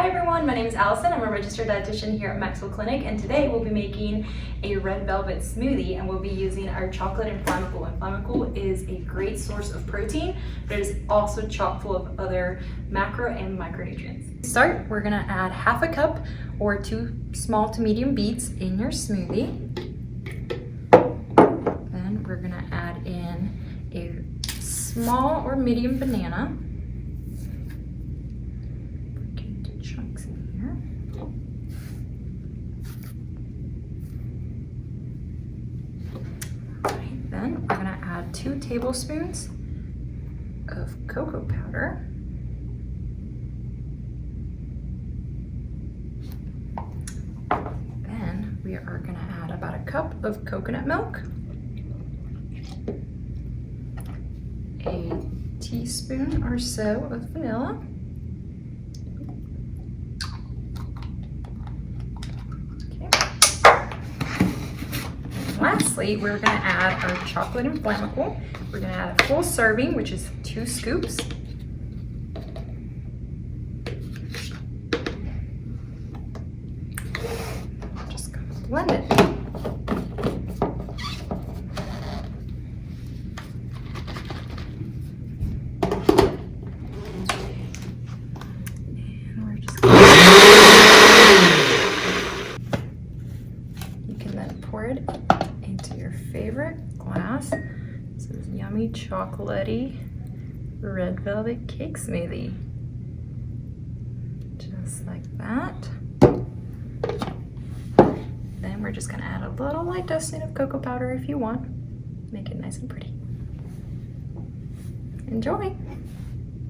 Hi everyone, my name is Allison. I'm a registered dietitian here at Maxwell Clinic, and today we'll be making a red velvet smoothie, and we'll be using our chocolate InflamaCool. InflamaCool is a great source of protein, but it is also chock full of other macro and micronutrients. To start, we're gonna add half a cup or 2 small to medium beets in your smoothie. Then we're gonna add in a small or medium banana. Chunks in here. Alright, then we're going to add 2 tablespoons of cocoa powder. Then we are going to add about a cup of coconut milk, a teaspoon or so of vanilla, lastly, we're going to add our chocolate InflamaCool. We're going to add a full serving, which is 2 scoops. Just going to blend it. And we're just going to... You can then pour it into your favorite glass. This is yummy chocolatey red velvet cake smoothie. Just like that. Then we're just gonna add a little light dusting of cocoa powder if you want. Make it nice and pretty. Enjoy!